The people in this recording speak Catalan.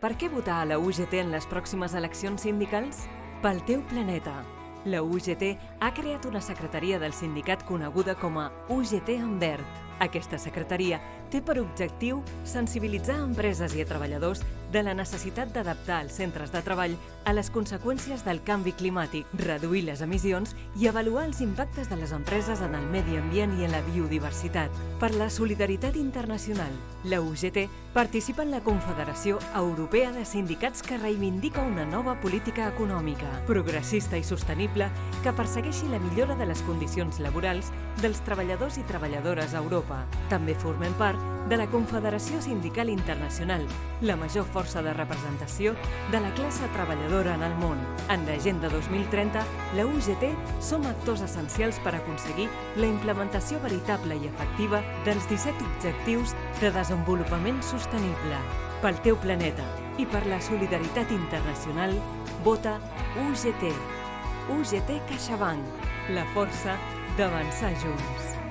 Per què votar a la UGT en les pròximes eleccions sindicals? Pel teu planeta. La UGT ha creat una secretaria del sindicat coneguda com a UGT en Verd. Aquesta secretaria té per objectiu sensibilitzar a empreses i a treballadors de la necessitat d'adaptar els centres de treball a les conseqüències del canvi climàtic, reduir les emissions i avaluar els impactes de les empreses en el medi ambient i en la biodiversitat. Per la solidaritat internacional, la UGT participa en la Confederació Europea de Sindicats que reivindica una nova política econòmica, progressista i sostenible que persegueixi la millora de les condicions laborals dels treballadors i treballadores a Europa. També formen part de la Confederació Sindical Internacional, la major força de representació de la classe treballadora en el món. En l'Agenda 2030, la UGT som actors essencials per aconseguir la implementació veritable i efectiva dels 17 Objectius de Desenvolupament Sostenible. Pel teu planeta i per la solidaritat internacional, vota UGT. UGT CaixaBank, la força d'avançar junts.